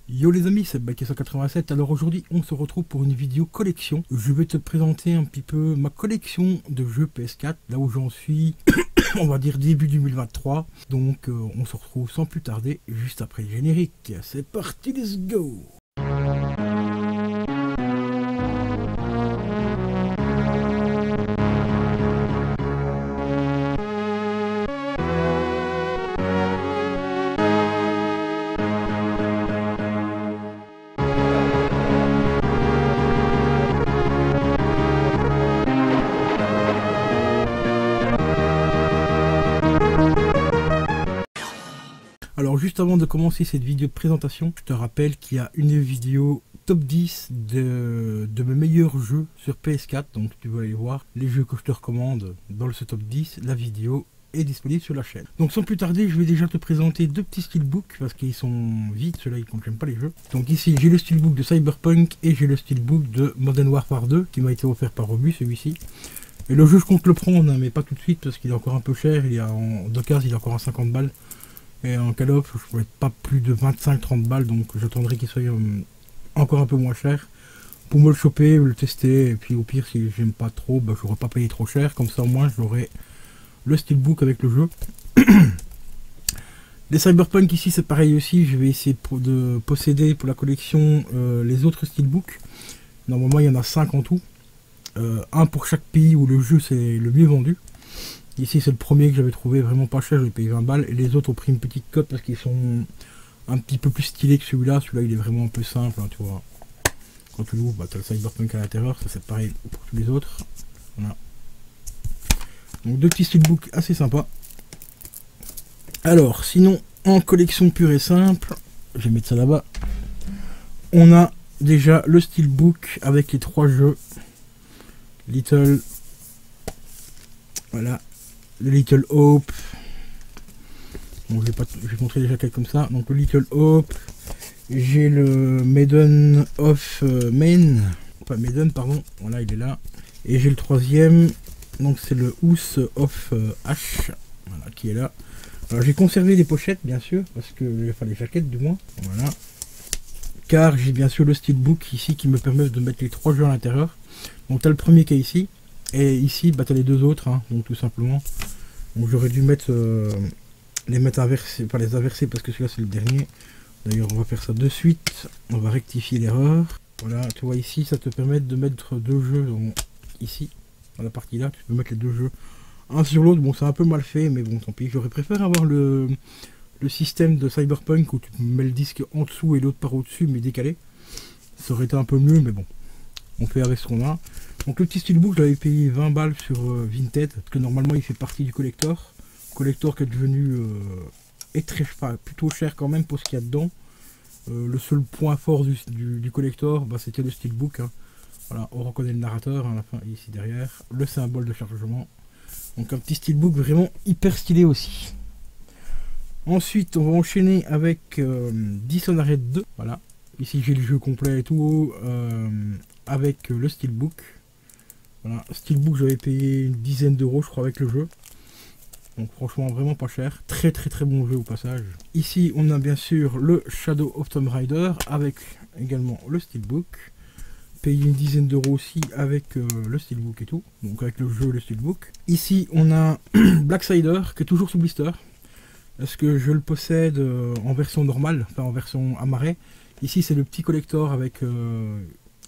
Yo les amis, c'est Bike187. Alors aujourd'hui, on se retrouve pour une vidéo collection. Je vais te présenter un petit peu ma collection de jeux PS4, là où j'en suis, on va dire début 2023. Donc on se retrouve sans plus tarder, juste après le générique. C'est parti, let's go! Alors juste avant de commencer cette vidéo de présentation, je te rappelle qu'il y a une vidéo top 10 de mes meilleurs jeux sur PS4. Donc tu vas aller voir les jeux que je te recommande dans ce top 10. La vidéo est disponible sur la chaîne. Donc sans plus tarder, je vais déjà te présenter deux petits steelbooks parce qu'ils sont vides, ceux-là ils ne contiennent pas les jeux. Donc ici j'ai le steelbook de Cyberpunk et j'ai le steelbook de Modern Warfare 2 qui m'a été offert par Robus, celui-ci. Et le jeu je compte le prendre, hein, mais pas tout de suite parce qu'il est encore un peu cher. Il est en d'occasion, il est encore à 50 balles. Et en Call of, je pourrais pas plus de 25-30 balles, donc j'attendrai qu'il soit encore un peu moins cher pour me le choper, le tester, et puis au pire si j'aime pas trop, bah, j'aurais pas payé trop cher, comme ça au moins j'aurai le steelbook avec le jeu. Les Cyberpunk ici c'est pareil aussi, je vais essayer de posséder pour la collection les autres steelbooks. Normalement il y en a 5 en tout, un pour chaque pays où le jeu c'est le mieux vendu. Ici c'est le premier que j'avais trouvé vraiment pas cher, j'ai payé 20 balles et les autres ont pris une petite cote parce qu'ils sont un petit peu plus stylés que celui-là. Celui-là il est vraiment un peu simple, hein, tu vois. Quand tu l'ouvres, bah, tu as le Cyberpunk à l'intérieur, ça c'est pareil pour tous les autres. Voilà. Donc deux petits steelbooks assez sympas. Alors sinon en collection pure et simple, je vais mettre ça là-bas. On a déjà le steelbook avec les 3 jeux. Little... Voilà. Le Little Hope. Bon, je vais montrer déjà quelques comme ça. Donc le Little Hope. J'ai le Maiden of Main. Pas Maiden, pardon. Voilà, il est là. Et j'ai le troisième. Donc c'est le House of H. Voilà, qui est là. Alors j'ai conservé les pochettes, bien sûr. Parce que. Enfin, les jaquettes, du moins. Voilà. Car j'ai bien sûr le steelbook ici qui me permet de mettre les 3 jeux à l'intérieur. Donc tu as le premier qui est ici. Et ici, bah, tu as les deux autres, hein, donc tout simplement. Donc j'aurais dû mettre les mettre inversés, pas les inverser parce que celui-là c'est le dernier. D'ailleurs, on va faire ça de suite. On va rectifier l'erreur. Voilà, tu vois ici, ça te permet de mettre 2 jeux ici, dans la partie là. Tu peux mettre les 2 jeux un sur l'autre. Bon, c'est un peu mal fait, mais bon, tant pis. J'aurais préféré avoir le système de Cyberpunk où tu mets le disque en dessous et l'autre par au-dessus, mais décalé. Ça aurait été un peu mieux, mais bon. On fait avec ce qu'on a. Donc le petit steelbook, je l'avais payé 20 balles sur Vinted, parce que normalement il fait partie du collector. Collector qui est devenu plutôt cher quand même pour ce qu'il y a dedans. Le seul point fort du collector, bah, c'était le steelbook. Hein. Voilà, on reconnaît le narrateur à la fin ici derrière, le symbole de chargement. Donc un petit steelbook vraiment hyper stylé aussi. Ensuite, on va enchaîner avec Dishonored 2. Voilà, ici j'ai le jeu complet et tout. Avec le steelbook. Voilà, steelbook j'avais payé une dizaine d'euros je crois avec le jeu. Donc franchement vraiment pas cher. Très bon jeu au passage. Ici on a bien sûr le Shadow of Tomb Raider avec également le steelbook. Payé une dizaine d'euros aussi avec le steelbook et tout. Donc avec le jeu et le steelbook. Ici on a Blacksider qui est toujours sous blister. Est-ce que je le possède en version normale, enfin en version amarré. Ici c'est le petit collector avec...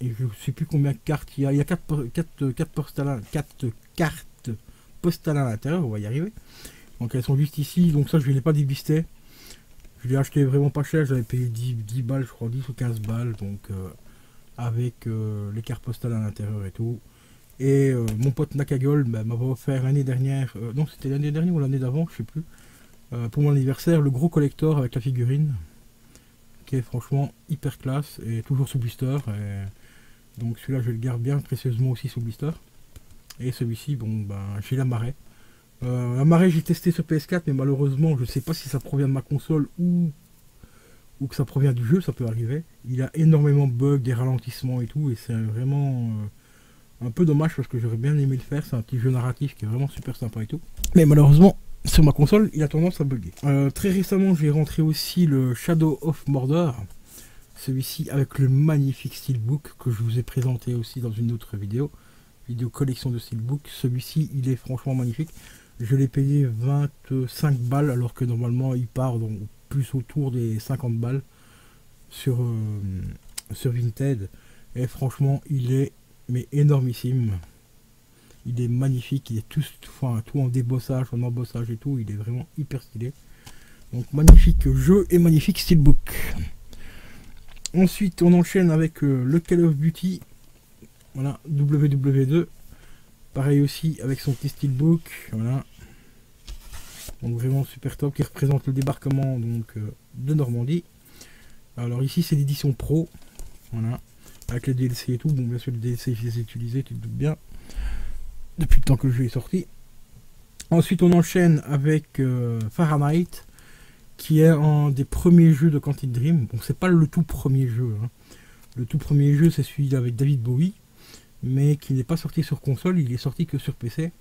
et je ne sais plus combien de cartes il y a. Il y a 4 cartes postales à l'intérieur, on va y arriver. Donc elles sont juste ici, donc ça je ne l'ai pas débisté. Je l'ai acheté vraiment pas cher, j'avais payé 10 balles, je crois, 10 ou 15 balles. Donc avec les cartes postales à l'intérieur et tout. Et mon pote Nakagol m'avait offert l'année dernière, non c'était l'année dernière ou l'année d'avant, je sais plus. Pour mon anniversaire, le gros collector avec la figurine. Qui est franchement hyper classe et toujours sous blister. Donc celui-là je le garde bien précieusement aussi sous blister. Et celui-ci, bon ben j'ai la marée. La marée j'ai testé sur PS4 mais malheureusement je sais pas si ça provient de ma console ou que ça provient du jeu, ça peut arriver. Il a énormément de bugs, des ralentissements et tout et c'est vraiment un peu dommage parce que j'aurais bien aimé le faire. C'est un petit jeu narratif qui est vraiment super sympa et tout. Mais malheureusement sur ma console il a tendance à bugger. Très récemment j'ai rentré aussi le Shadow of Mordor. Celui-ci avec le magnifique steelbook que je vous ai présenté aussi dans une autre vidéo collection de steelbook. Celui-ci, il est franchement magnifique. Je l'ai payé 25 balles alors que normalement il part donc plus autour des 50 balles sur Vinted. Et franchement, il est mais énormissime. Il est magnifique, il est tout en débossage, en embossage et tout. Il est vraiment hyper stylé. Donc magnifique jeu et magnifique steelbook. Ensuite, on enchaîne avec le Call of Duty. Voilà, WW2. Pareil aussi avec son petit steelbook. Voilà. Donc vraiment super top, qui représente le débarquement donc de Normandie. Alors ici c'est l'édition pro. Voilà. Avec les DLC et tout. Bon, bien sûr les DLC je les ai utilisés, tu te doutes bien. Depuis le temps que le jeu est sorti. Ensuite on enchaîne avec Fahrenheit, qui est un des premiers jeux de Quantic Dream. Bon, c'est pas le tout premier jeu. Hein. Le tout premier jeu, c'est celui avec David Bowie, mais qui n'est pas sorti sur console, il est sorti que sur PC.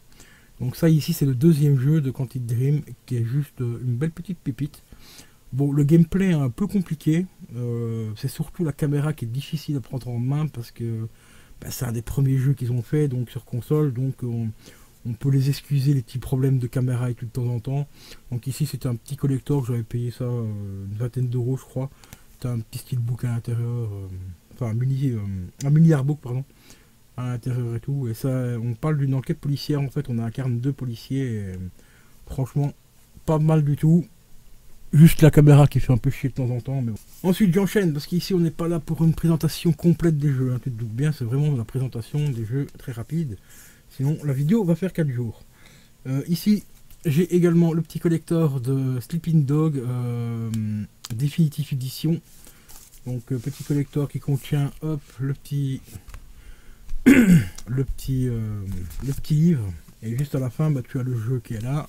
Donc ça, ici, c'est le deuxième jeu de Quantic Dream, qui est juste une belle petite pépite. Bon, le gameplay est un peu compliqué. C'est surtout la caméra qui est difficile à prendre en main, parce que bah, c'est un des premiers jeux qu'ils ont fait donc sur console, donc on peut les excuser les petits problèmes de caméra et tout de temps en temps. Donc ici c'était un petit collector, j'avais payé ça une vingtaine d'euros je crois. C'était un petit steelbook à l'intérieur, enfin un mini artbook pardon, à l'intérieur et tout. Et ça, on parle d'une enquête policière en fait, on incarne deux policiers et, franchement pas mal du tout. Juste la caméra qui fait un peu chier de temps en temps, mais bon. Ensuite j'enchaîne parce qu'ici on n'est pas là pour une présentation complète des jeux, hein, tu te doutes bien, c'est vraiment la présentation des jeux très rapide. Sinon la vidéo va faire 4 jours. Ici j'ai également le petit collector de Sleeping Dog Definitive Edition. Donc petit collector qui contient hop le petit le petit livre. Et juste à la fin bah, tu as le jeu qui est là.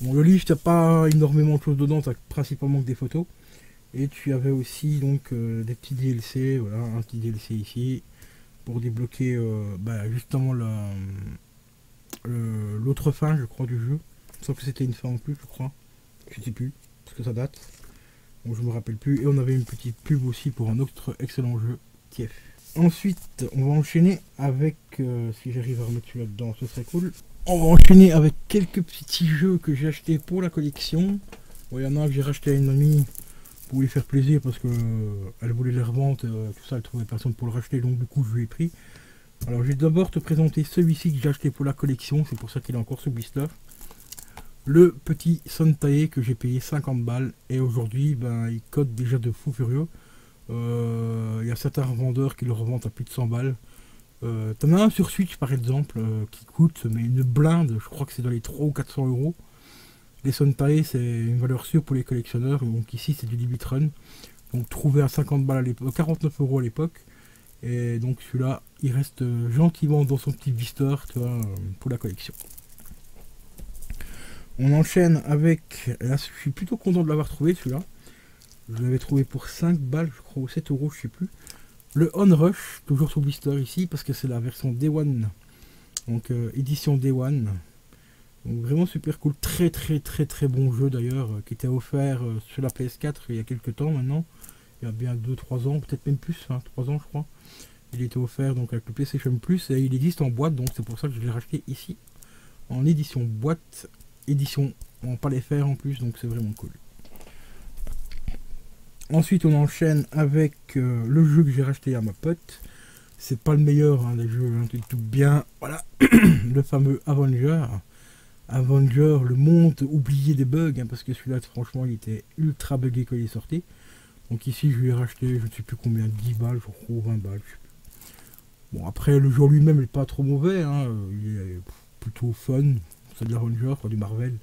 Bon, le livre, t'as pas énormément de choses dedans, t'as principalement que des photos. Et tu avais aussi donc des petits DLC, voilà, un petit DLC ici pour débloquer bah, justement l'autre fin, je crois, du jeu. Sauf que c'était une fin en plus, je crois. Je sais plus, parce que ça date. Bon, je me rappelle plus. Et on avait une petite pub aussi pour un autre excellent jeu, TF. Ensuite, on va enchaîner avec, si j'arrive à remettre celui-là dedans, ce serait cool. On va enchaîner avec quelques petits jeux que j'ai achetés pour la collection. Bon, il y en a que j'ai racheté à une amie pour lui faire plaisir parce que elle voulait les revendre, tout ça, elle trouvait personne pour le racheter, donc du coup je lui ai pris. Alors je vais d'abord te présenter celui-ci que j'ai acheté pour la collection, c'est pour ça qu'il est encore sous blister. Le petit Sontae que j'ai payé 50 balles et aujourd'hui ben, il cote déjà de fou furieux. Il y a certains revendeurs qui le revendent à plus de 100 balles. T'en as un sur Switch par exemple qui coûte mais une blinde, je crois que c'est dans les 300 ou 400 euros. Les Sontae c'est une valeur sûre pour les collectionneurs, donc ici c'est du Limit Run. Donc trouvé à 50 balles à l'époque, 49 euros à l'époque. Et donc celui-là il reste gentiment dans son petit blister, tu vois, pour la collection. On enchaîne avec, là je suis plutôt content de l'avoir trouvé celui-là. Je l'avais trouvé pour 5 balles je crois, ou 7 euros je sais plus. Le Onrush, toujours sous blister ici, parce que c'est la version Day One. Donc édition Day One. Donc vraiment super cool, très bon jeu d'ailleurs, qui était offert sur la PS4 il y a quelques temps maintenant. Il y a bien 2-3 ans, peut-être même plus, hein, 3 ans je crois. Il était offert donc avec le PlayStation Plus et il existe en boîte, donc c'est pour ça que je l'ai racheté ici. En édition boîte, édition en palais fer en plus, donc c'est vraiment cool. Ensuite on enchaîne avec le jeu que j'ai racheté à ma pote. C'est pas le meilleur hein, des jeux, hein, tu te doutes bien. Voilà, le fameux Avenger. Avenger, le monde oublié des bugs, hein, parce que celui-là franchement il était ultra buggé quand il est sorti. Donc ici je lui ai racheté, je ne sais plus combien, 10 balles, je crois, 20 balles, je sais plus. Bon après le jeu lui-même n'est pas trop mauvais, hein, il est plutôt fun, c'est de l'Avenger, du Marvel.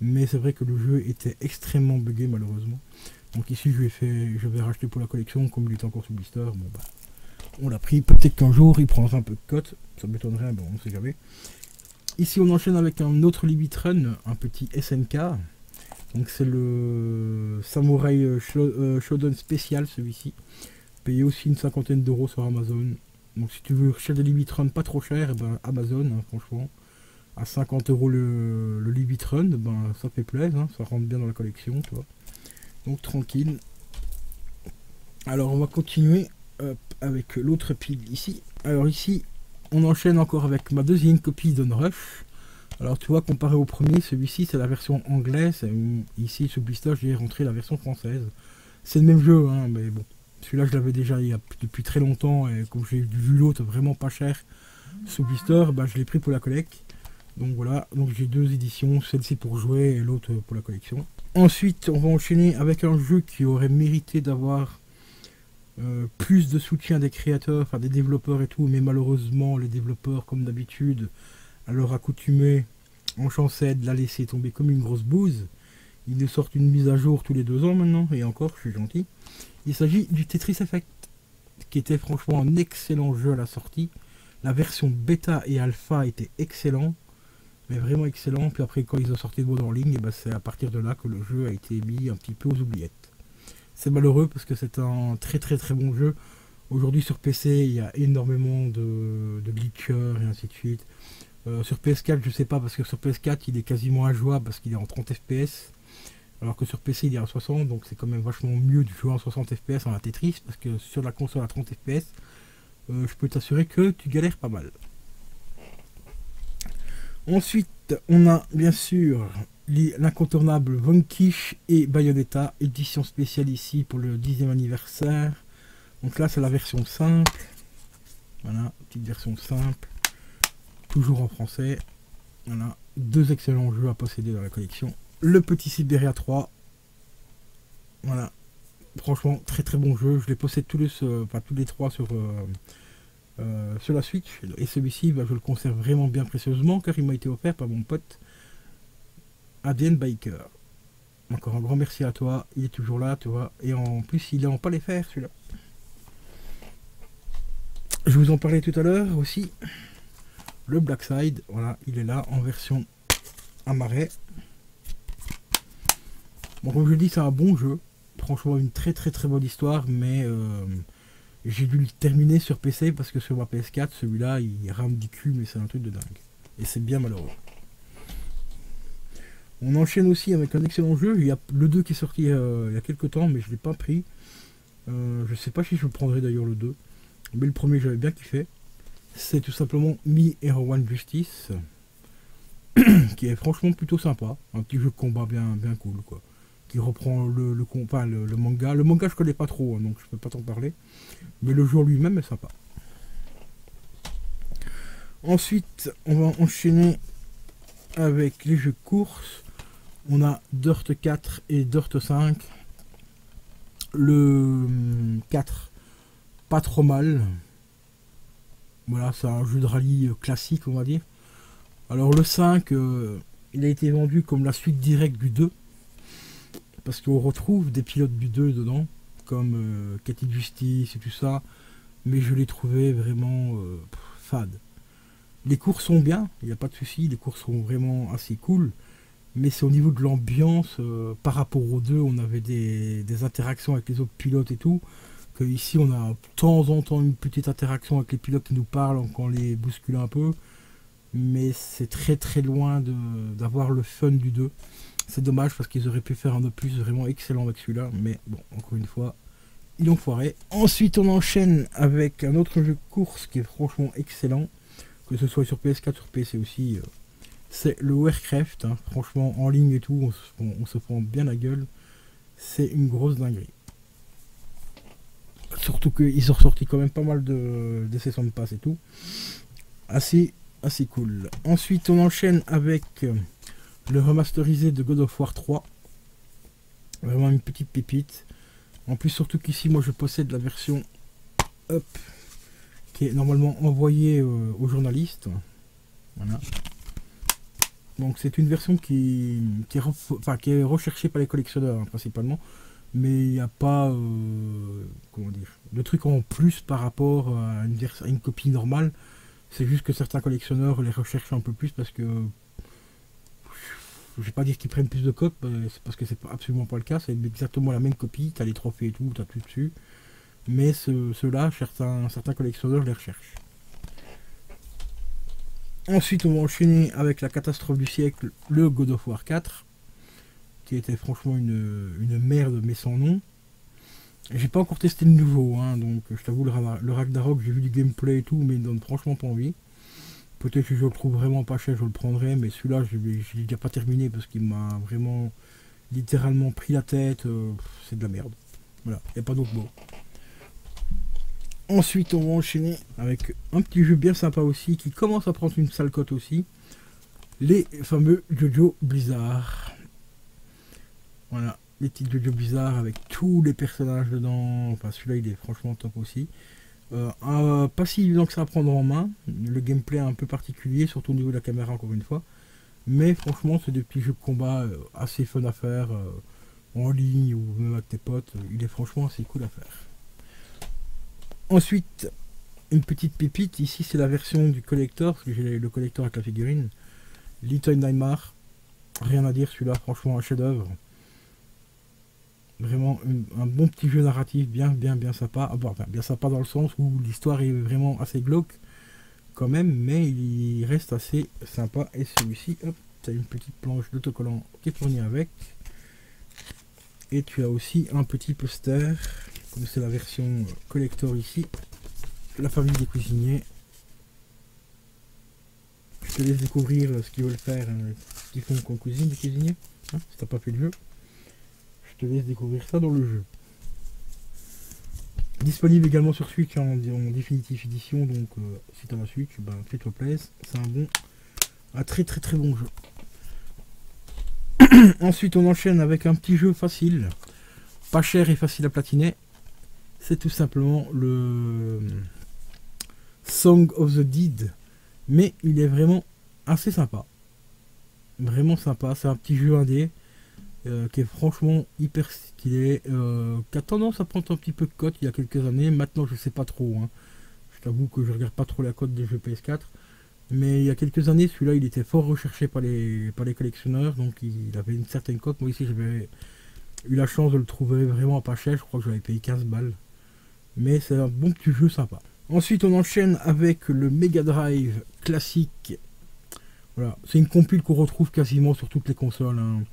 Mais c'est vrai que le jeu était extrêmement buggé malheureusement. Donc ici je vais racheter pour la collection, comme il est encore sous blister, bon bah on l'a pris, peut-être qu'un jour il prendra un peu de cote, ça m'étonnerait, bon on sait jamais. Ici on enchaîne avec un autre Limit Run, un petit SNK. Donc c'est le Samurai Shodown spécial celui-ci. Payé aussi une cinquantaine d'euros sur Amazon. Donc si tu veux chercher des Limit Run pas trop cher, et ben Amazon hein, franchement. À 50 euros le Limit Run, ben ça fait plaisir, hein, ça rentre bien dans la collection, tu vois. Donc tranquille. Alors on va continuer avec l'autre pile ici. Alors ici, on enchaîne encore avec ma deuxième copie d'Onrush. Alors tu vois, comparé au premier, celui-ci c'est la version anglaise. Ici, sous blister, j'ai rentré la version française. C'est le même jeu, hein, mais bon. Celui-là, je l'avais déjà depuis très longtemps. Et comme j'ai vu l'autre vraiment pas cher sous blister, bah, je l'ai pris pour la collecte. Donc voilà, donc j'ai deux éditions, celle-ci pour jouer et l'autre pour la collection. Ensuite, on va enchaîner avec un jeu qui aurait mérité d'avoir plus de soutien des créateurs, enfin des développeurs et tout, mais malheureusement, les développeurs, comme d'habitude, à leur accoutumée, en chancette, l'a laissé tomber comme une grosse bouse. Ils nous sortent une mise à jour tous les 2 ans maintenant, et encore, je suis gentil. Il s'agit du Tetris Effect, qui était franchement un excellent jeu à la sortie. La version bêta et alpha était excellent, mais vraiment excellent. Puis après, quand ils ont sorti le mode en ligne, et ben c'est à partir de là que le jeu a été mis un petit peu aux oubliettes. C'est malheureux parce que c'est un très bon jeu. Aujourd'hui sur PC, il y a énormément de glitchers et ainsi de suite. Sur PS4, je sais pas, parce que sur PS4, il est quasiment injouable parce qu'il est en 30 FPS. Alors que sur PC, il est à 60, donc c'est quand même vachement mieux de jouer en 60 FPS en la Tetris, parce que sur la console à 30 FPS, je peux t'assurer que tu galères pas mal. Ensuite, on a bien sûr l'incontournable Vanquish et Bayonetta, édition spéciale ici pour le 10e anniversaire. Donc là, c'est la version simple. Voilà, petite version simple. Toujours en français. Voilà, deux excellents jeux à posséder dans la collection. Le petit Siberia 3. Voilà, franchement, très bon jeu. Je les possède tous les trois sur la Switch. Et celui-ci, bah, je le conserve vraiment bien précieusement car il m'a été offert par mon pote Adrien Biker. Encore un grand merci à toi. Il est toujours là, tu vois. Et en plus, il est en pas les faire celui-là. Je vous en parlais tout à l'heure aussi. Le Black Side, voilà, il est là en version amarré. Bon, comme je dis, c'est un bon jeu. Franchement, une très bonne histoire, mais j'ai dû le terminer sur PC parce que sur ma PS4, celui-là, il rame du cul, mais c'est un truc de dingue. Et c'est bien malheureux. On enchaîne aussi avec un excellent jeu. Il y a le 2 qui est sorti il y a quelques temps, mais je ne l'ai pas pris. Je sais pas si je le prendrai d'ailleurs le 2. Mais le premier, j'avais bien kiffé. C'est tout simplement Me Hero One Justice. Qui est franchement plutôt sympa. Un petit jeu de combat bien cool, quoi. Qui reprend le manga. Le manga, je connais pas trop, hein, donc je peux pas t'en parler. Mais le jeu lui-même est sympa. Ensuite, on va enchaîner avec les jeux de course. On a Dirt 4 et Dirt 5. Le 4, pas trop mal. Voilà, c'est un jeu de rallye classique, on va dire. Alors le 5, il a été vendu comme la suite directe du 2. Parce qu'on retrouve des pilotes du 2 dedans, comme Cathy Justice et tout ça. Mais je l'ai trouvé vraiment fade. Les courses sont bien, il n'y a pas de souci, les courses sont vraiment assez cool. Mais c'est au niveau de l'ambiance, par rapport aux 2, on avait des interactions avec les autres pilotes et tout. Que ici, on a de temps en temps une petite interaction avec les pilotes qui nous parlent, quand on les bouscule un peu. Mais c'est très loin d'avoir le fun du 2. C'est dommage parce qu'ils auraient pu faire un opus vraiment excellent avec celui-là. Mais bon, encore une fois, ils l'ont foiré. Ensuite, on enchaîne avec un autre jeu de course qui est franchement excellent. Que ce soit sur PS4, sur PC aussi. C'est le Warcraft. Hein. Franchement, en ligne et tout, on se prend bien la gueule. C'est une grosse dinguerie. Surtout qu'ils ont ressorti quand même pas mal de sessions de passe et tout. Assez cool. Ensuite, on enchaîne avec le remasterisé de God of War 3. Vraiment une petite pépite. En plus, surtout qu'ici, moi, je possède la version Up, qui est normalement envoyée aux journalistes. Voilà. Donc, c'est une version qui est recherchée par les collectionneurs, hein, principalement. Mais il n'y a pas comment dire, le truc en plus par rapport à une copie normale. C'est juste que certains collectionneurs les recherchent un peu plus parce que je vais pas dire qu'ils prennent plus de copies, c'est parce que c'est absolument pas le cas. C'est exactement la même copie, tu as les trophées et tout, tu as tout dessus. Mais ceux-là, certains collectionneurs les recherchent. Ensuite, on va enchaîner avec la catastrophe du siècle, le God of War 4. Qui était franchement une merde mais sans nom. J'ai pas encore testé le nouveau, hein, donc je t'avoue, le Ragnarok, j'ai vu du gameplay et tout, mais il donne franchement pas envie. Peut-être que je le trouve vraiment pas cher, je le prendrai, mais celui-là, je l'ai déjà pas terminé parce qu'il m'a vraiment littéralement pris la tête. C'est de la merde. Voilà, y a pas d'autre mot. Ensuite, on va enchaîner avec un petit jeu bien sympa aussi, qui commence à prendre une sale cote aussi. Les fameux Jojo Blizzard. Voilà, les petits Jojo Blizzard avec tous les personnages dedans. Enfin, celui-là, il est franchement top aussi. Pas si évident que ça à prendre en main. Le gameplay est un peu particulier, surtout au niveau de la caméra, encore une fois. Mais franchement, c'est des petits jeux de combat assez fun à faire en ligne ou même avec tes potes. Il est franchement assez cool à faire. Ensuite, une petite pépite. Ici, c'est la version du collector, parce que j'ai le collector avec la figurine. Little Nightmare. Rien à dire, celui-là, franchement, un chef-d'œuvre. Vraiment un bon petit jeu narratif, bien sympa. Ah, bon, enfin, bien sympa dans le sens où l'histoire est vraiment assez glauque quand même, mais il reste assez sympa. Et celui-ci, hop, tu as une petite planche d'autocollant qui est fournie avec. Et tu as aussi un petit poster, comme c'est la version collector ici. La famille des cuisiniers. Je te laisse découvrir ce qu'ils veulent faire, ce qu'ils font comme cuisine des cuisiniers, hein, si t'as pas fait le jeu. Je te laisse découvrir ça dans le jeu. Disponible également sur Switch en définitive édition, donc si t'as la Switch, ben, fais-toi plaisir, c'est un très bon jeu. Ensuite on enchaîne avec un petit jeu facile, pas cher et facile à platiner. C'est tout simplement le Song of the Dead, mais il est vraiment assez sympa. Vraiment sympa, c'est un petit jeu indé. Qui est franchement hyper stylé, qui a tendance à prendre un petit peu de cote il y a quelques années. Maintenant je sais pas trop, hein. Je t'avoue que je regarde pas trop la cote des jeux PS4, mais il y a quelques années celui-là il était fort recherché par les collectionneurs, donc il avait une certaine cote. Moi ici j'avais eu la chance de le trouver vraiment pas cher, je crois que j'avais payé 15 balles, mais c'est un bon petit jeu sympa. Ensuite on enchaîne avec le Mega Drive classique. Voilà, c'est une compile qu'on retrouve quasiment sur toutes les consoles, hein.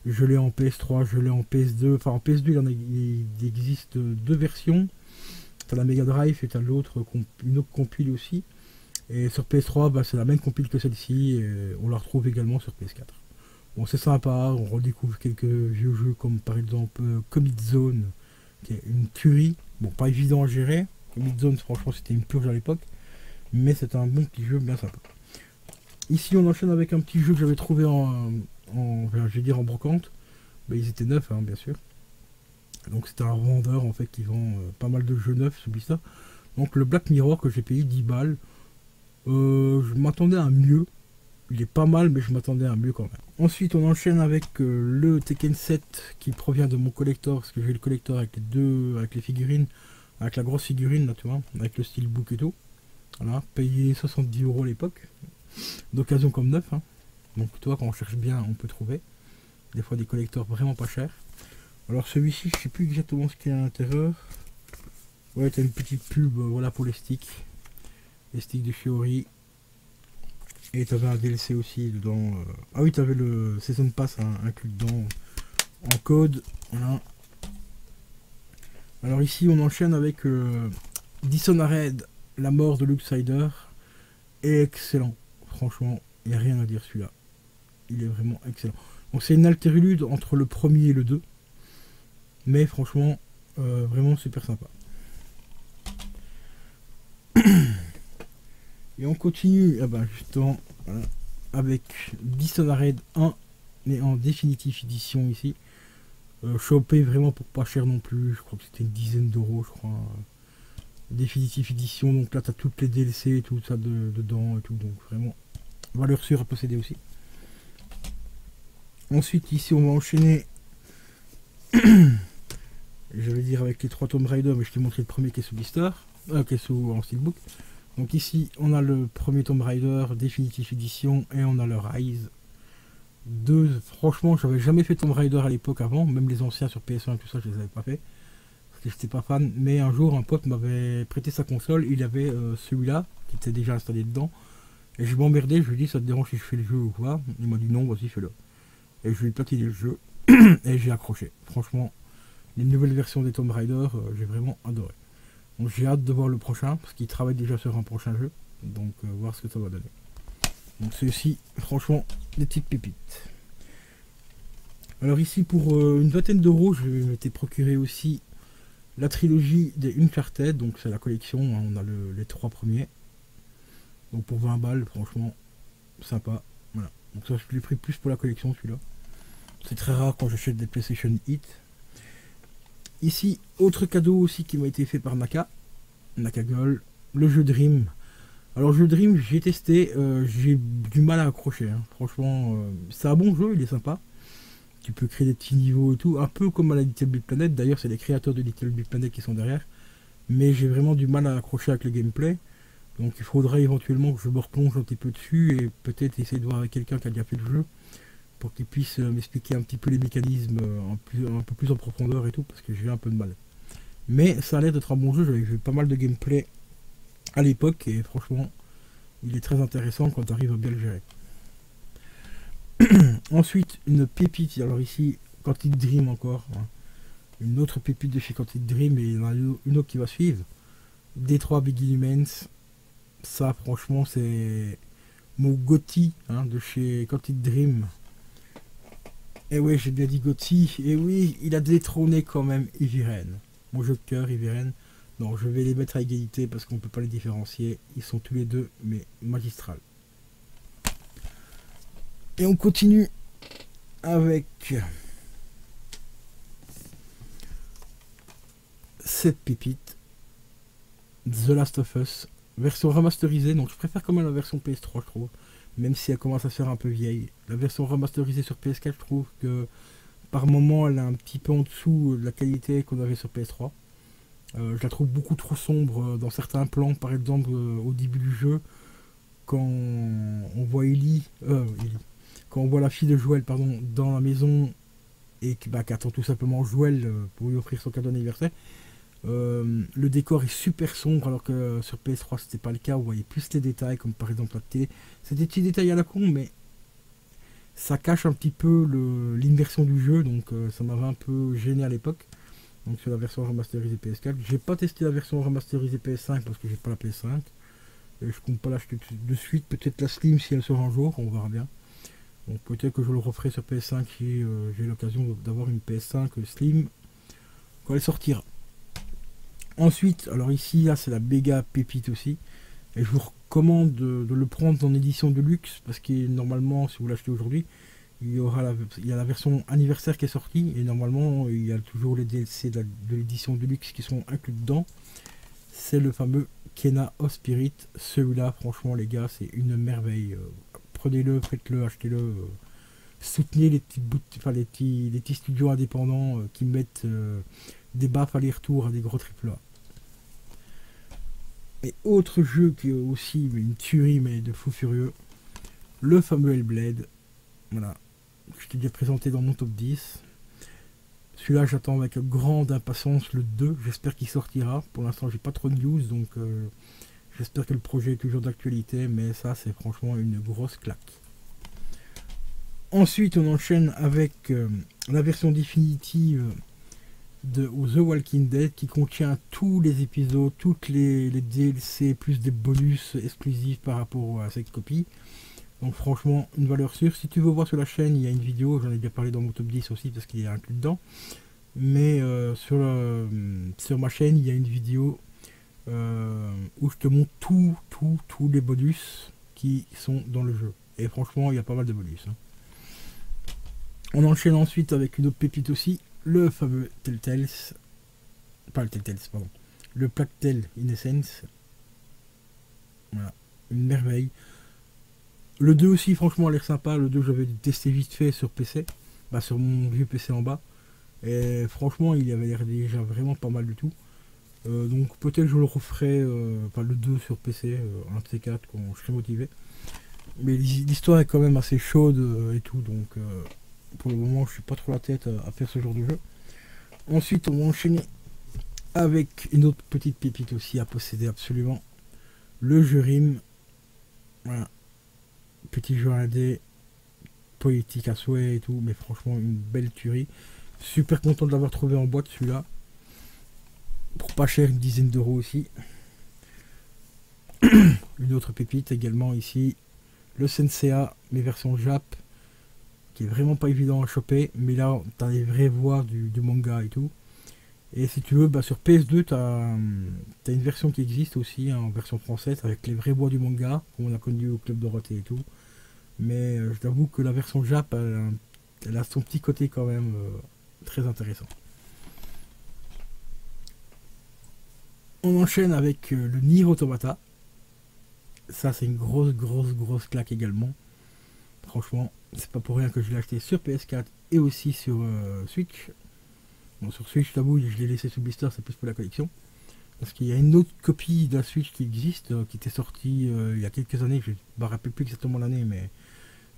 Je l'ai en PS3, je l'ai en PS2. Enfin, en PS2, il existe deux versions. T'as la Mega Drive et t'as l'autre, une autre compile aussi. Et sur PS3, bah, c'est la même compile que celle-ci. On la retrouve également sur PS4. Bon, c'est sympa. On redécouvre quelques vieux jeux comme par exemple Comic Zone, qui est une tuerie. Bon, pas évident à gérer. Comic Zone, franchement, c'était une purge à l'époque. Mais c'est un bon petit jeu bien sympa. Ici, on enchaîne avec un petit jeu que j'avais trouvé je vais dire en brocante. Bah, ils étaient neufs, hein, bien sûr. Donc c'était un revendeur en fait qui vend pas mal de jeux neufs sur ça. Donc le Black Mirror que j'ai payé 10 balles. Je m'attendais à mieux. Il est pas mal, mais je m'attendais à mieux quand même. Ensuite on enchaîne avec le Tekken 7 qui provient de mon collector, parce que j'ai le collector avec les figurines, avec la grosse figurine là, tu vois, avec le steelbook et tout. Voilà, payé 70 € à l'époque, d'occasion comme neuf, hein. Donc toi, quand on cherche bien, on peut trouver des fois des collecteurs vraiment pas chers. Alors celui-ci, je sais plus exactement ce qu'il y a à l'intérieur. Ouais, t'as une petite pub, voilà, pour les sticks de Fiori. Et t'avais un DLC aussi dedans. Ah oui, t'avais le Season Pass inclus dedans en code. Voilà. Alors ici, on enchaîne avec Dishonored, la mort de l'Outsider. Excellent, franchement, il n'y a rien à dire celui-là. Il est vraiment excellent. Donc c'est une altérude entre le premier et le 2. Mais franchement, vraiment super sympa. Et on continue justement voilà, avec Dishonored 1, mais en définitive édition ici. Chopé vraiment pour pas cher non plus. Je crois que c'était une dizaine d'euros, je crois. Définitive édition, donc là tu as toutes les DLC et tout ça dedans et tout. Donc vraiment, valeur sûre à posséder aussi. Ensuite ici on va enchaîner je vais dire avec les 3 Tomb Raider, mais je t'ai montré le premier qui est sous blister, qui est sous en steelbook. Donc ici on a le premier Tomb Raider Definitive Edition et on a le Rise 2. Franchement j'avais jamais fait Tomb Raider à l'époque avant, même les anciens sur PS1 et tout ça je les avais pas fait, parce que j'étais pas fan. Mais un jour un pote m'avait prêté sa console, il avait celui-là qui était déjà installé dedans, et je m'emmerdais, je lui ai dit ça te dérange si je fais le jeu ou quoi. Il m'a dit non, vas-y fais-le. Et je lui ai platiné le jeu et j'ai accroché. Franchement, les nouvelles versions des Tomb Raider, j'ai vraiment adoré. Donc j'ai hâte de voir le prochain, parce qu'il travaille déjà sur un prochain jeu, donc voir ce que ça va donner. Donc c'est aussi, franchement, des petites pépites. Alors ici, pour une vingtaine d'euros, je m'étais procuré aussi la trilogie des Uncharted, donc c'est la collection, hein, on a les 3 premiers. Donc pour 20 balles, franchement, sympa. Voilà. Donc ça, je l'ai pris plus pour la collection, celui-là. C'est très rare quand j'achète des PlayStation Hit. Ici, autre cadeau aussi qui m'a été fait par Naka Girl, le jeu Dream. Alors jeu Dream, j'ai testé, j'ai du mal à accrocher, hein. Franchement, c'est un bon jeu, il est sympa. Tu peux créer des petits niveaux et tout, un peu comme à la Little Big Planet. D'ailleurs, c'est les créateurs de Little Big Planet qui sont derrière. Mais j'ai vraiment du mal à accrocher avec le gameplay. Donc il faudra éventuellement que je me replonge un petit peu dessus et peut-être essayer de voir avec quelqu'un qui a déjà fait le jeu pour qu'il puisse m'expliquer un petit peu les mécanismes un peu plus en profondeur et tout, parce que j'ai un peu de mal. Mais ça a l'air d'être un bon jeu, j'avais vu pas mal de gameplay à l'époque et franchement, il est très intéressant quand tu arrives à bien le gérer. Ensuite, une pépite, alors ici, Quantic Dream encore, hein. Une autre pépite de chez Quantic Dream et il y en a une autre qui va suivre. Detroit Become Human, ça franchement c'est mon GOTY, hein, de chez Quantic Dream. Et ouais, j'ai bien dit GOTY, et oui, il a détrôné quand même Heavy Rain. Mon jeu de cœur, Heavy Rain. Non, je vais les mettre à égalité parce qu'on peut pas les différencier, ils sont tous les deux, mais magistrales. Et on continue avec cette pépite, The Last of Us, version remasterisée. Donc je préfère quand même la version PS3, je trouve, même si elle commence à se faire un peu vieille. La version remasterisée sur PS4, je trouve que par moment elle est un petit peu en dessous de la qualité qu'on avait sur PS3. Je la trouve beaucoup trop sombre dans certains plans, par exemple au début du jeu, quand on voit quand on voit la fille de Joël, pardon, dans la maison et qu'attend tout simplement Joël pour lui offrir son cadeau d'anniversaire. Le décor est super sombre alors que sur PS3 c'était pas le cas, vous voyez plus les détails comme par exemple la télé. C'est des petits détails à la con mais ça cache un petit peu l'immersion du jeu, donc ça m'avait un peu gêné à l'époque. Donc sur la version remasterisée PS4, j'ai pas testé la version remasterisée PS5 parce que j'ai pas la PS5 et je compte pas l'acheter de suite. Peut-être la Slim si elle sort un jour, on verra bien. Donc peut-être que je le referai sur PS5 si j'ai l'occasion d'avoir une PS5 Slim quand elle sortira. Ensuite, alors ici, là c'est la méga pépite aussi. Et je vous recommande de le prendre en édition de luxe parce que normalement, si vous l'achetez aujourd'hui, il y a la version anniversaire qui est sortie et normalement il y a toujours les DLC de l'édition de luxe qui sont inclus dedans. C'est le fameux Kena of Spirit. Celui-là, franchement les gars, c'est une merveille. Prenez-le, faites-le, achetez-le. Soutenez les petits studios indépendants qui mettent des baffes aller-retour à des gros AAA. Et autre jeu qui est aussi une tuerie mais de fou furieux, le fameux Hellblade. Voilà, je t'ai déjà présenté dans mon top 10. Celui-là j'attends avec grande impatience le 2, j'espère qu'il sortira. Pour l'instant j'ai pas trop de news donc j'espère que le projet est toujours d'actualité, mais ça c'est franchement une grosse claque. Ensuite on enchaîne avec la version définitive de The Walking Dead qui contient tous les épisodes, toutes les DLC, plus des bonus exclusifs par rapport à cette copie. Donc franchement, une valeur sûre. Si tu veux voir sur la chaîne, il y a une vidéo, j'en ai déjà parlé dans mon top 10 aussi parce qu'il est inclus dedans. Mais sur ma chaîne, il y a une vidéo où je te montre tous les bonus qui sont dans le jeu. Et franchement, il y a pas mal de bonus, hein. On enchaîne ensuite avec une autre pépite aussi, le fameux Telltales, pas le Telltales, pardon, le Plague Tale Innocence. Voilà, une merveille. Le 2 aussi, franchement, a l'air sympa. Le 2, j'avais testé vite fait sur PC, sur mon vieux PC en bas. Et franchement, il avait l'air déjà vraiment pas mal du tout. Donc peut-être je le referai, le 2 sur PC, un de ces 4 quand je serai motivé. Mais l'histoire est quand même assez chaude et tout, donc pour le moment, je suis pas trop la tête à faire ce genre de jeu. Ensuite, on va enchaîner avec une autre petite pépite aussi à posséder absolument. Le jeu Rim. Voilà. Petit jeu indé, poétique à souhait et tout, mais franchement une belle tuerie. Super content de l'avoir trouvé en boîte celui-là. Pour pas cher, une dizaine d'euros aussi. Une autre pépite également ici. Le Senseiya, mais version Jap. Qui est vraiment pas évident à choper. Mais là, t'as les vraies voix du manga et tout. Et si tu veux, bah, sur PS2, t'as une version qui existe aussi, hein, en version française, avec les vraies voix du manga, comme on a connu au Club Dorothée et tout. Mais je t'avoue que la version Jap, elle a son petit côté quand même très intéressant. On enchaîne avec le Nier Automata. Ça, c'est une grosse claque également. Franchement, c'est pas pour rien que je l'ai acheté sur PS4 et aussi sur Switch. Bon, sur Switch, je t'avoue, je l'ai laissé sous blister, c'est plus pour la collection. Parce qu'il y a une autre copie de la Switch qui existe, qui était sortie il y a quelques années, je ne me rappelle plus exactement l'année, mais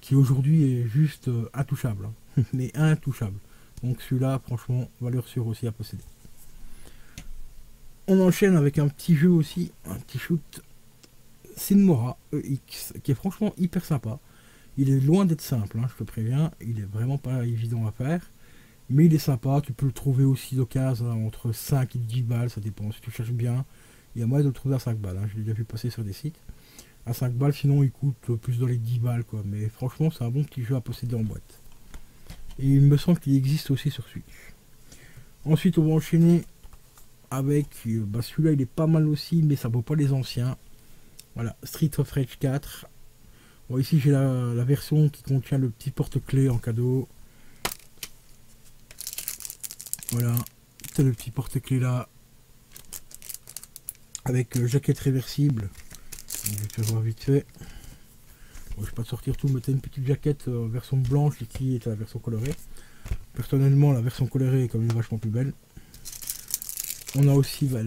qui aujourd'hui est juste intouchable. Hein. Mais intouchable. Donc celui-là, franchement, valeur sûre aussi à posséder. On enchaîne avec un petit jeu aussi, un petit shoot, Sinmora EX, qui est franchement hyper sympa. Il est loin d'être simple, hein, je te préviens, il est vraiment pas évident à faire. Mais il est sympa, tu peux le trouver aussi d'occasion entre 5 et 10 balles, ça dépend si tu cherches bien. Il y a moyen de le trouver à 5 balles, hein. Je l'ai déjà vu passer sur des sites. À 5 balles, sinon il coûte plus dans les 10 balles quoi. Mais franchement, c'est un bon petit jeu à posséder en boîte. Et il me semble qu'il existe aussi sur Switch. Ensuite, on va enchaîner avec, bah celui-là il est pas mal aussi, mais ça vaut pas les anciens. Voilà, Street of Rage 4. Bon, ici j'ai la version qui contient le petit porte-clés en cadeau. Voilà, t'as le petit porte-clés là, avec jaquette réversible. Donc, je vais te faire voir vite fait. Bon, je vais pas te sortir tout, mais t'as une petite jaquette version blanche et qui est la version colorée. Personnellement, la version colorée est quand même vachement plus belle. On a aussi bah,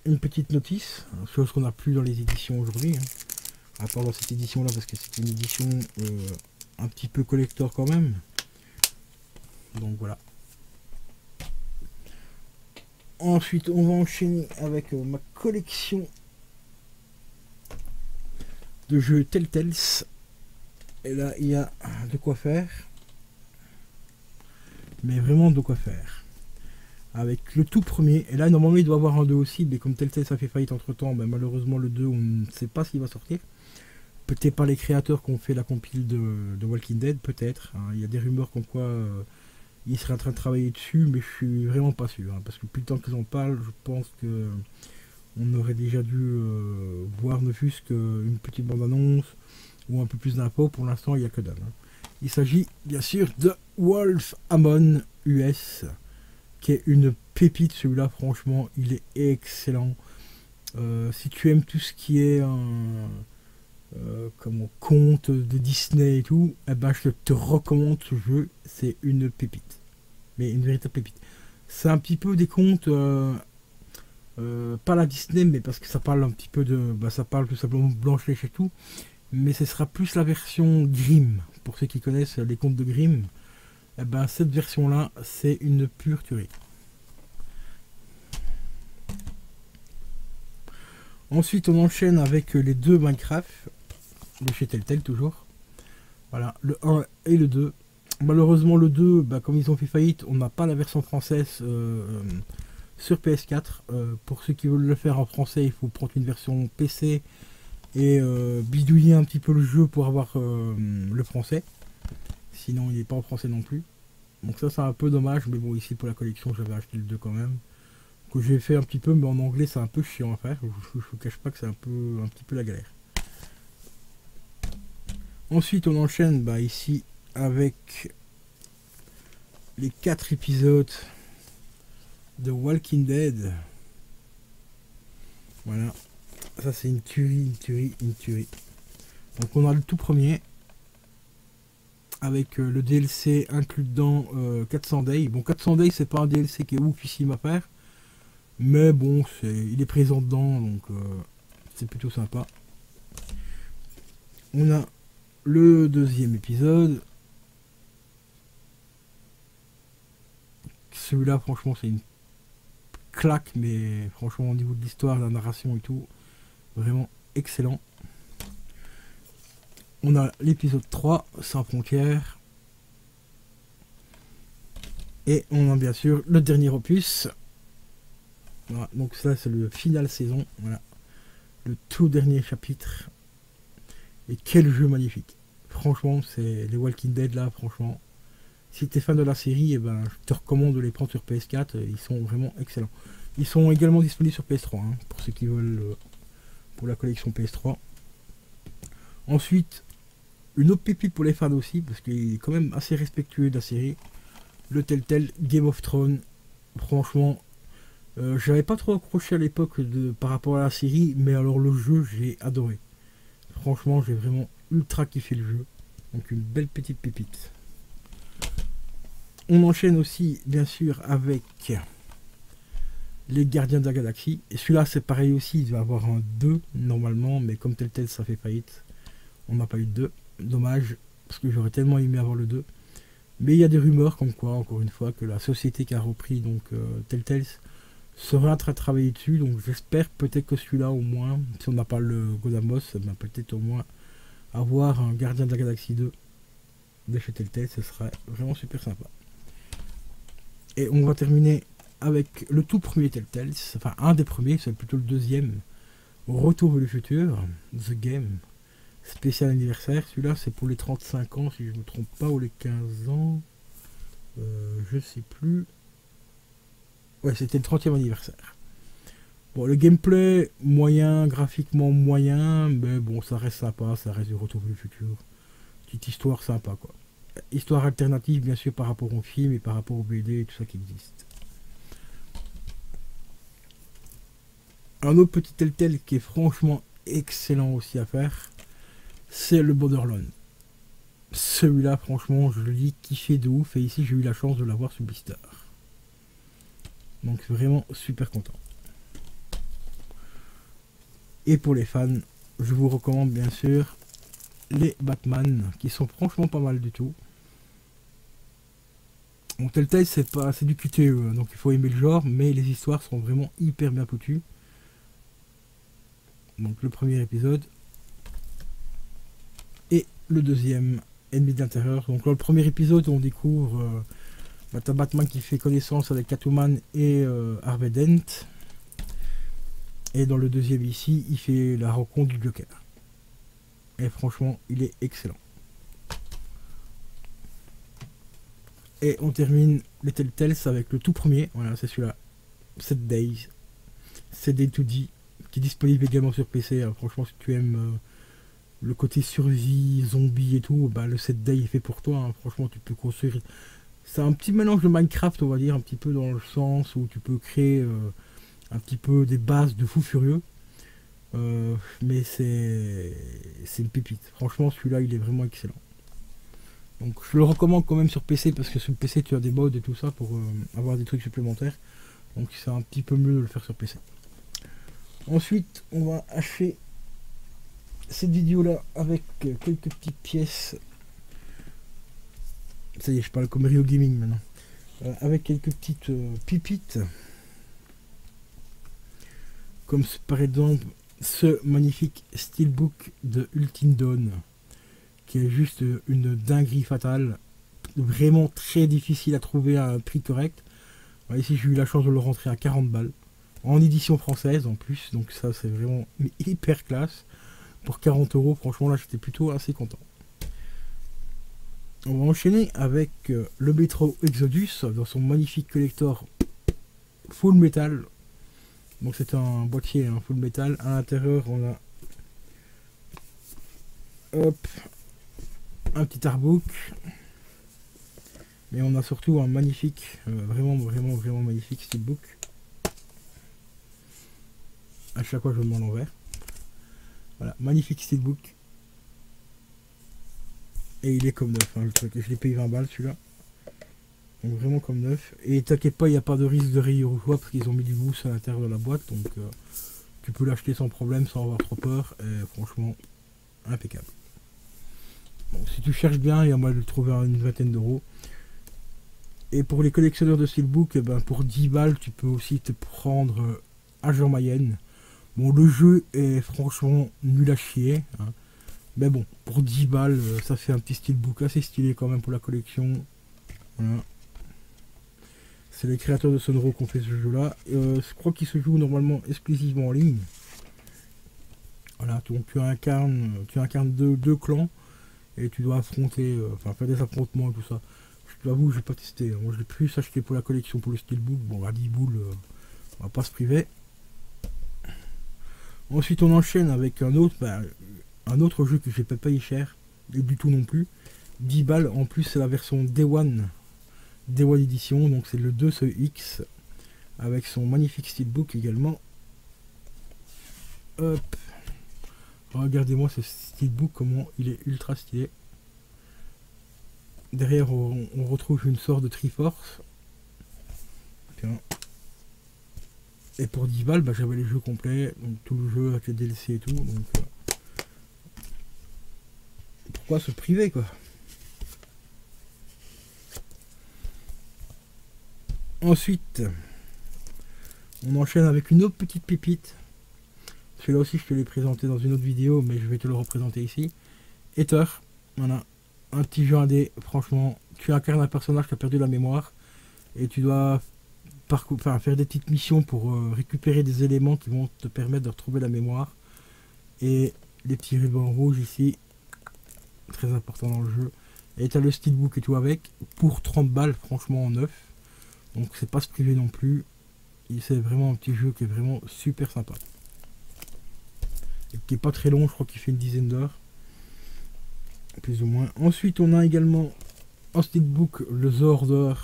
une petite notice, chose qu'on n'a plus dans les éditions aujourd'hui. Hein. À part dans cette édition là, parce que c'est une édition un petit peu collector quand même. Donc voilà. Ensuite, on va enchaîner avec ma collection de jeux Telltales. Et là, il y a de quoi faire. Mais vraiment de quoi faire. Avec le tout premier. Et là, normalement, il doit avoir un 2 aussi. Mais comme Telltale, ça fait faillite entre temps. Ben, malheureusement, le 2, on ne sait pas s'il va sortir. Peut-être par les créateurs qui ont fait la compile de Walking Dead. Peut-être. Hein. Il y a des rumeurs comme quoi... il serait en train de travailler dessus, mais je suis vraiment pas sûr. Hein, parce que plus le temps qu'ils en parlent, je pense que on aurait déjà dû voir ne fût-ce qu'une petite bande-annonce ou un peu plus d'infos. Pour l'instant, il n'y a que dalle. Hein. Il s'agit bien sûr de Wolf Amon US, qui est une pépite. Celui-là, franchement, il est excellent. Si tu aimes tout ce qui est comme conte de Disney et tout, eh ben, je te recommande ce jeu. C'est une pépite. Mais une véritable pépite. C'est un petit peu des contes, pas la Disney, mais parce que ça parle un petit peu de... Bah, ça parle tout simplement de Blanche-Neige et tout. Mais ce sera plus la version Grimm. Pour ceux qui connaissent les contes de Grimm, eh ben, cette version-là, c'est une pure tuerie. Ensuite, on enchaîne avec les deux Minecraft. De chez Telltale toujours. Voilà, le 1 et le 2. Malheureusement le 2, bah, comme ils ont fait faillite, on n'a pas la version française sur PS4. Pour ceux qui veulent le faire en français, il faut prendre une version PC et bidouiller un petit peu le jeu pour avoir le français. Sinon il n'est pas en français non plus. Donc ça c'est un peu dommage, mais bon ici pour la collection j'avais acheté le 2 quand même. Que j'ai fait un petit peu, mais en anglais c'est un peu chiant à faire. Je vous cache pas que c'est un petit peu la galère. Ensuite, on enchaîne bah, ici avec les 4 épisodes de Walking Dead. Voilà. Ça, c'est une tuerie. Donc, on a le tout premier avec le DLC inclus dedans 400 Days. Bon, 400 Days, c'est pas un DLC qui est oufissime à faire. Mais bon, il est présent dedans, donc c'est plutôt sympa. On a le deuxième épisode. Celui-là, franchement, c'est une claque, mais franchement, au niveau de l'histoire, la narration et tout, vraiment excellent. On a l'épisode 3, Sans frontières. Et on a bien sûr le dernier opus. Voilà, donc ça c'est le final saison. Voilà. Le tout dernier chapitre. Et quel jeu magnifique. Franchement, c'est les Walking Dead là, franchement. Si tu es fan de la série, eh ben, je te recommande de les prendre sur PS4. Ils sont vraiment excellents. Ils sont également disponibles sur PS3, hein, pour ceux qui veulent pour la collection PS3. Ensuite, une autre pépite pour les fans aussi, parce qu'il est quand même assez respectueux de la série. Le Telltale Game of Thrones. Franchement, j'avais pas trop accroché à l'époque par rapport à la série, mais alors le jeu, j'ai adoré. Franchement, j'ai vraiment ultra kiffé le jeu. Donc une belle petite pépite. On enchaîne aussi, bien sûr, avec les Gardiens de la Galaxie. Et celui-là, c'est pareil aussi, il va avoir un 2 normalement, mais comme tel ça fait faillite. On n'a pas eu de 2. Dommage, parce que j'aurais tellement aimé avoir le 2. Mais il y a des rumeurs comme quoi, encore une fois, que la société qui a repris donc Telltale sera en train de travailler dessus. Donc j'espère peut-être que celui-là, au moins, si on n'a pas le Godamos, ben peut-être au moins avoir un Gardien de la Galaxie 2 de chez Telltale, ce serait vraiment super sympa. Et on va terminer avec le tout premier Telltale, enfin un des premiers, c'est plutôt le deuxième, Retour vers le futur, The Game, spécial anniversaire. Celui-là c'est pour les 35 ans si je ne me trompe pas, ou les 15 ans, je sais plus. Ouais, c'était le 30e anniversaire. Bon, le gameplay moyen, graphiquement moyen, mais bon, ça reste sympa, ça reste du Retour vers le futur. Petite histoire sympa quoi. Histoire alternative bien sûr par rapport au film et par rapport au BD et tout ça qui existe. Un autre petit Telltale qui est franchement excellent aussi à faire, c'est le Borderlands. Celui-là franchement je l'ai kiffé de ouf, et ici j'ai eu la chance de l'avoir sur Blister. Donc vraiment super content. Et pour les fans, je vous recommande bien sûr les Batman, qui sont franchement pas mal du tout. Bon, Telltale c'est du QTE, donc il faut aimer le genre, mais les histoires sont vraiment hyper bien foutues. Donc le premier épisode et le deuxième, Ennemi de l'intérieur. Donc là, le premier épisode on découvre t'as Batman qui fait connaissance avec Catwoman et Harvey Dent. Et dans le deuxième ici, il fait la rencontre du Joker. Et franchement, il est excellent. Et on termine les Telltales avec le tout premier. Voilà, c'est celui-là. 7 Days. 7 Days to Die. Qui est disponible également sur PC. Alors, franchement, si tu aimes le côté survie, zombie et tout, bah, le 7 Days est fait pour toi. Hein. Franchement, tu peux construire. C'est un petit mélange de Minecraft, on va dire. Un petit peu dans le sens où tu peux créer un petit peu des bases de fou furieux. Mais c'est une pépite. Franchement, celui-là, il est vraiment excellent. Donc je le recommande quand même sur PC, parce que sur le PC tu as des mods et tout ça pour avoir des trucs supplémentaires. Donc c'est un petit peu mieux de le faire sur PC. Ensuite on va achever cette vidéo là avec quelques petites pièces. Ça y est, je parle comme Rio Gaming maintenant. Avec quelques petites pipites. Comme par exemple ce magnifique steelbook de Ultim Dawn, qui est juste une dinguerie fatale, vraiment très difficile à trouver à un prix correct. Alors ici j'ai eu la chance de le rentrer à 40 balles, en édition française en plus, donc ça c'est vraiment hyper classe. Pour 40 euros, franchement là j'étais plutôt assez content. On va enchaîner avec le Metro Exodus dans son magnifique collector full metal. Donc c'est un boîtier hein, full metal. À l'intérieur on a hop, un petit artbook, mais on a surtout un magnifique, vraiment magnifique steelbook. À chaque fois je le mets à l'envers. Voilà, magnifique steelbook. Et il est comme neuf, hein, le truc. Je l'ai payé 20 balles celui-là. Donc vraiment comme neuf. Et t'inquiète pas, il n'y a pas de risque de rayure ou quoi, parce qu'ils ont mis du mousse à l'intérieur de la boîte. Donc tu peux l'acheter sans problème, sans avoir trop peur. Et franchement, impeccable. Bon, si tu cherches bien, il y a moyen de le trouver à une vingtaine d'euros. Et pour les collectionneurs de steelbook, ben pour 10 balles, tu peux aussi te prendre Agent Mayenne. Bon, le jeu est franchement nul à chier. Hein. Mais bon, pour 10 balles, ça fait un petit steelbook assez stylé quand même pour la collection. Voilà. C'est les créateurs de Sonro qui ont fait ce jeu là. Je crois qu'il se joue normalement exclusivement en ligne. Voilà, donc tu incarnes deux clans et tu dois affronter, enfin faire des affrontements et tout ça. Je t'avoue, j'ai pas testé. Moi je l'ai plus acheté pour la collection pour le steelbook. Bon, à 10 boules, on va pas se priver. Ensuite on enchaîne avec un autre jeu que j'ai pas payé cher, et du tout non plus. 10 balles, en plus c'est la version Day One Edition, donc c'est le 2X avec son magnifique steelbook également. Hop, regardez-moi ce steelbook, comment il est ultra stylé. Derrière on retrouve une sorte de Triforce. Tiens. Et pour 10 balles, bah, j'avais les jeux complets, donc tout le jeu avec les DLC et tout, donc pourquoi se priver quoi. Ensuite, on enchaîne avec une autre petite pépite. Celui-là aussi, je te l'ai présenté dans une autre vidéo, mais je vais te le représenter ici. Ether, voilà, un petit jeu indé. Franchement, tu incarnes un personnage qui a perdu la mémoire et tu dois faire des petites missions pour récupérer des éléments qui vont te permettre de retrouver la mémoire. Et les petits rubans rouges ici, très important dans le jeu. Et tu as le steelbook et tout avec, pour 30 balles, franchement en neuf. Donc c'est pas se priver non plus. C'est vraiment un petit jeu qui est vraiment super sympa. Et qui est pas très long, je crois qu'il fait une dizaine d'heures. Plus ou moins. Ensuite on a également un steelbook, le The Order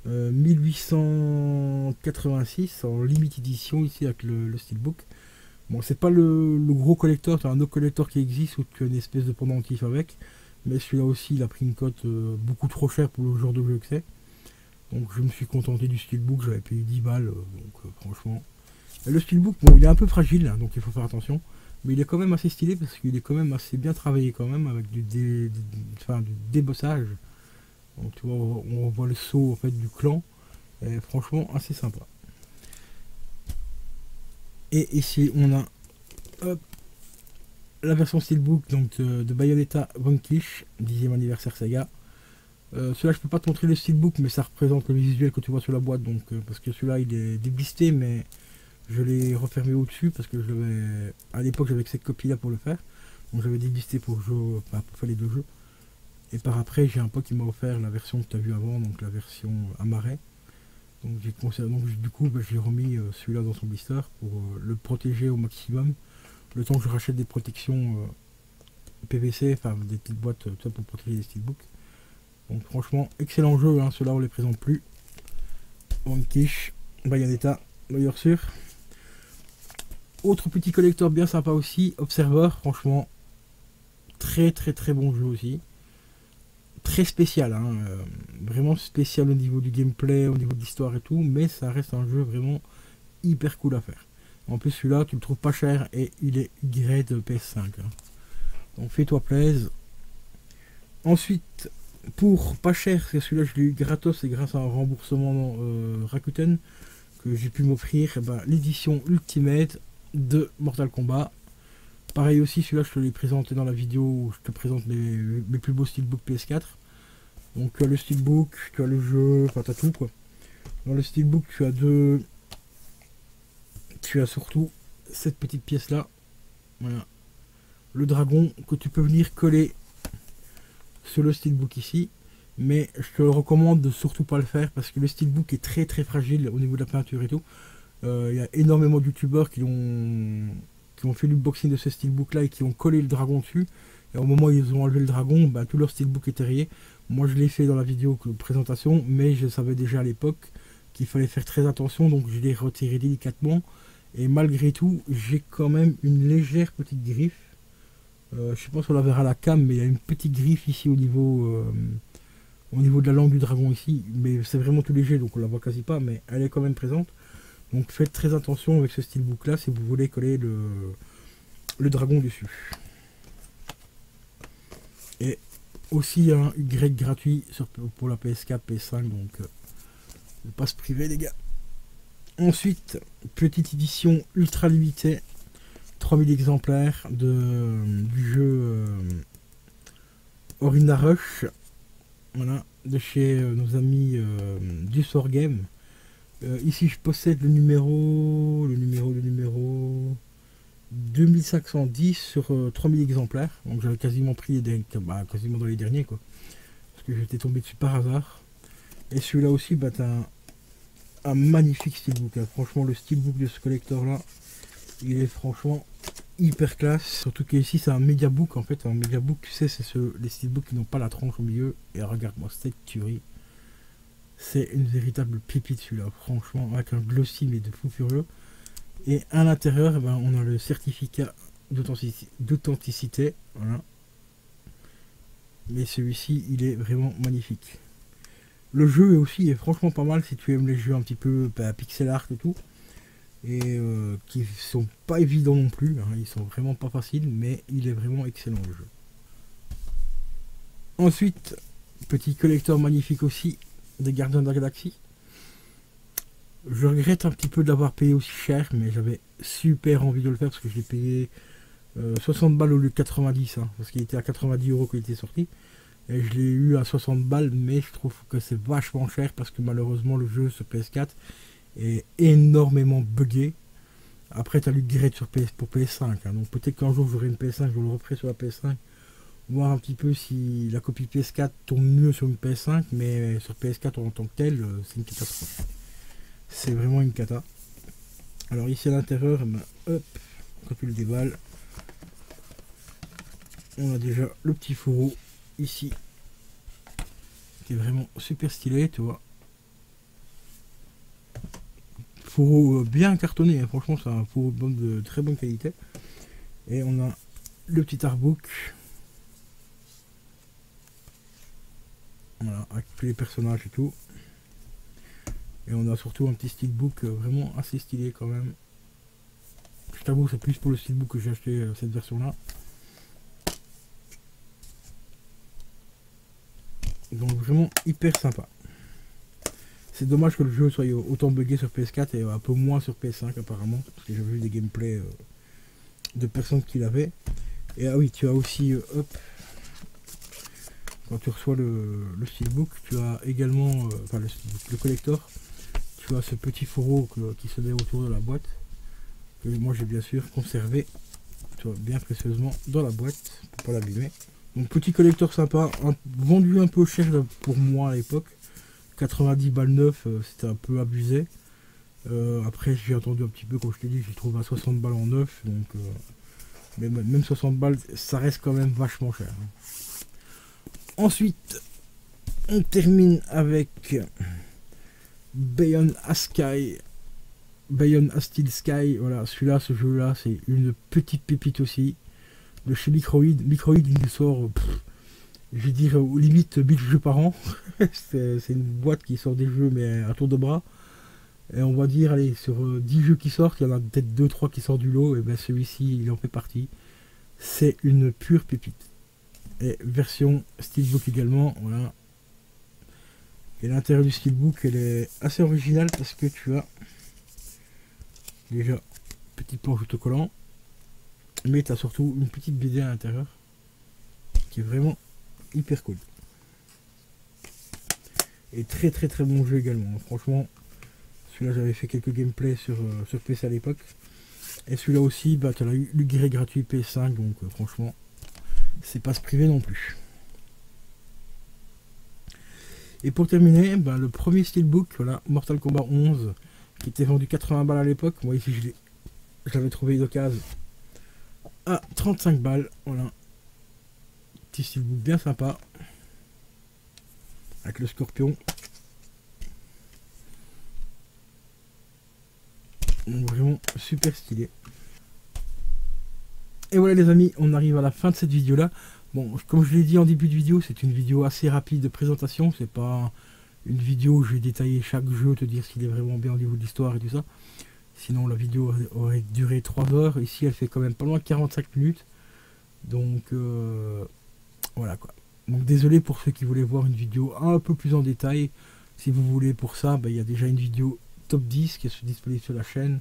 1886 en limite édition ici avec le steelbook. Bon, c'est pas le gros collector, tu as un autre collector qui existe où tu as une espèce de pendentif avec. Mais celui-là aussi il a pris une cote beaucoup trop chère pour le genre de jeu que c'est. Donc je me suis contenté du steelbook, j'avais payé 10 balles, donc franchement. Et le steelbook, bon, il est un peu fragile, hein, donc il faut faire attention. Mais il est quand même assez stylé parce qu'il est quand même assez bien travaillé quand même avec du débossage. Donc tu vois, on voit le saut en fait du clan. Et franchement assez sympa. Et ici on a hop, la version steelbook donc de Bayonetta Vanquish, 10e anniversaire Sega. Celui-là je peux pas te montrer le steelbook, mais ça représente le visuel que tu vois sur la boîte, donc parce que celui-là il est déblisté, mais je l'ai refermé au-dessus parce que à l'époque j'avais que cette copie là pour le faire, donc j'avais déblisté pour faire les deux jeux. Et par après j'ai un pote qui m'a offert la version que tu as vu avant, donc la version Amaret. Donc j'ai conservé, donc du coup j'ai remis celui-là dans son blister pour le protéger au maximum, le temps que je rachète des protections PVC, enfin des petites boîtes tout ça pour protéger les steelbooks. Donc franchement, excellent jeu, hein, ceux-là on les présente plus. Vanquish, Bayonetta, d'ailleurs sûr. Autre petit collector bien sympa aussi, Observer, franchement, très bon jeu aussi. Très spécial, hein, vraiment spécial au niveau du gameplay, au niveau de l'histoire et tout, mais ça reste un jeu vraiment hyper cool à faire. En plus celui-là tu le trouves pas cher et il est grade PS5. Hein. Donc fais-toi plaisir. Ensuite, pour pas cher, parce que celui-là je l'ai eu gratos et grâce à un remboursement Rakuten que j'ai pu m'offrir, l'édition Ultimate de Mortal Kombat. Pareil aussi, celui-là je te l'ai présenté dans la vidéo où je te présente mes plus beaux steelbooks PS4. Donc tu as le steelbook, tu as le jeu, enfin tu as tout quoi. Dans le steelbook tu as surtout cette petite pièce là. Voilà. Le dragon que tu peux venir coller sur le steelbook ici, mais je te recommande de surtout pas le faire parce que le steelbook est très fragile au niveau de la peinture et tout. Il y a énormément de youtubeurs qui ont fait l'unboxing de ce steelbook là et qui ont collé le dragon dessus, et au moment où ils ont enlevé le dragon, tout leur steelbook est rayé. Moi je l'ai fait dans la vidéo de présentation, mais je savais déjà à l'époque qu'il fallait faire très attention, donc je l'ai retiré délicatement, et malgré tout j'ai quand même une légère petite griffe. Je sais pas si on la verra à la cam, mais il y a une petite griffe ici au niveau de la langue du dragon ici, mais c'est vraiment tout léger, donc on la voit quasi pas, mais elle est quand même présente. Donc faites très attention avec ce steelbook là si vous voulez coller le dragon dessus. Et aussi un Y gratuit pour la PS4, PS5, donc ne pas se priver les gars. Ensuite, petite édition ultra limitée, 3000 exemplaires du jeu Orina Rush, voilà, de chez nos amis du Store Game. Ici je possède le numéro 2510 sur 3000 exemplaires. Donc j'avais quasiment pris quasiment dans les derniers quoi. Parce que j'étais tombé dessus par hasard. Et celui-là aussi, t'as un magnifique steelbook. Hein. Franchement, le steelbook de ce collector là, il est franchement hyper classe. Surtout qu'ici c'est un mediabook en fait. Un mediabook, tu sais, c'est les steelbooks qui n'ont pas la tranche au milieu. Et regarde-moi cette tuerie. C'est une véritable pépite celui-là. Franchement, avec un glossy mais de fou furieux. Et à l'intérieur, on a le certificat d'authenticité. Voilà. Mais celui-ci, il est vraiment magnifique. Le jeu aussi est franchement pas mal si tu aimes les jeux un petit peu pixel art et tout. Et qui sont pas évidents non plus. Hein, ils sont vraiment pas faciles, mais il est vraiment excellent le jeu. Ensuite, petit collector magnifique aussi des Gardiens de la Galaxie. Je regrette un petit peu de l'avoir payé aussi cher, mais j'avais super envie de le faire parce que je l'ai payé 60 balles au lieu de 90, hein, parce qu'il était à 90 € quand il était sorti. Et je l'ai eu à 60 balles, mais je trouve que c'est vachement cher parce que malheureusement le jeu sur PS4 est énormément buggé. Après, tu as l'upgrade pour PS5, hein, donc peut-être qu'un jour j'aurai une PS5, je le referai sur la PS5, voir un petit peu si la copie PS4 tourne mieux sur une PS5, mais sur PS4 en tant que tel, c'est une catastrophe. C'est vraiment une cata. Alors ici à l'intérieur, hop, quand tu le déballes, on a déjà le petit fourreau ici, qui est vraiment super stylé, tu vois. Fourreau bien cartonné, hein. Franchement c'est un fourreau de très bonne qualité. Et on a le petit artbook. Voilà, avec tous les personnages et tout. Et on a surtout un petit steelbook vraiment assez stylé quand même. Je t'avoue, c'est plus pour le steelbook que j'ai acheté cette version là. Donc vraiment hyper sympa. C'est dommage que le jeu soit autant buggé sur PS4 et un peu moins sur PS5 apparemment. Parce que j'avais vu des gameplays de personnes qui l'avaient. Et ah oui, tu as aussi, hop, quand tu reçois le steelbook, tu as également, enfin le collector, tu as ce petit fourreau qui se met autour de la boîte. Que moi j'ai bien sûr conservé, tu vois, bien précieusement dans la boîte pour pas l'abîmer. Donc petit collector sympa, vendu un peu cher pour moi à l'époque. 90 balles neuf, c'était un peu abusé. Après j'ai entendu un petit peu, comme je t'ai dit, je trouve à 60 balles en neuf, donc mais même 60 balles ça reste quand même vachement cher. Ensuite on termine avec Beyond Steel Sky. Voilà, celui-là, ce jeu là c'est une petite pépite aussi de chez Microïd. Microïd il nous sort je vais dire aux limites 1000 jeux par an. C'est une boîte qui sort des jeux mais à tour de bras. Et on va dire, allez, sur 10 jeux qui sortent, il y en a peut-être 2-3 qui sortent du lot. Et bien celui-ci, il en fait partie. C'est une pure pépite. Et version steelbook également, voilà. Et l'intérieur du steelbook, elle est assez originale parce que tu as déjà petite planche autocollant. Mais tu as surtout une petite BD à l'intérieur qui est vraiment hyper cool. Et très très très bon jeu également. Franchement, celui-là j'avais fait quelques gameplays sur PC à l'époque. Et celui-là aussi, tu as eu l'upgrade gratuit PS5, donc franchement, c'est pas se priver non plus. Et pour terminer, le premier steelbook, voilà, Mortal Kombat 11, qui était vendu 80 balles à l'époque. Moi ici je l'avais trouvé d'occasion à 35 balles, voilà. Petit steelbook bien sympa. Avec le scorpion. Donc vraiment super stylé. Et voilà les amis, on arrive à la fin de cette vidéo là. Bon, comme je l'ai dit en début de vidéo, c'est une vidéo assez rapide de présentation. C'est pas une vidéo où je vais détailler chaque jeu, te dire s'il est vraiment bien au niveau de l'histoire et tout ça. Sinon la vidéo aurait duré 3 heures. Ici elle fait quand même pas loin de 45 minutes. Donc voilà quoi. Donc désolé pour ceux qui voulaient voir une vidéo un peu plus en détail. Si vous voulez pour ça, il y a déjà une vidéo top 10 qui est disponible sur la chaîne.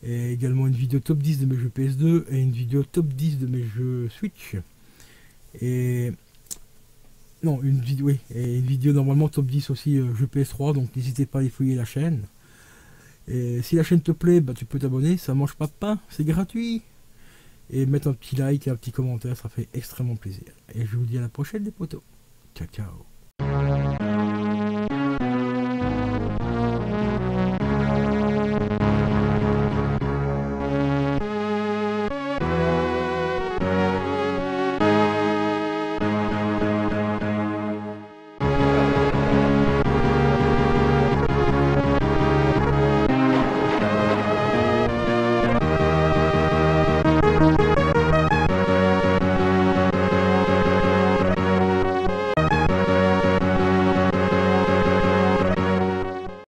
Et également une vidéo top 10 de mes jeux PS2 et une vidéo top 10 de mes jeux Switch. Et non, une vidéo, oui, et une vidéo normalement top 10 aussi jeux PS3, donc n'hésitez pas à aller fouiller la chaîne. Et si la chaîne te plaît, bah, tu peux t'abonner, ça mange pas de pain, c'est gratuit. Et mettre un petit like et un petit commentaire, ça fait extrêmement plaisir. Et je vous dis à la prochaine les potos. Ciao ciao.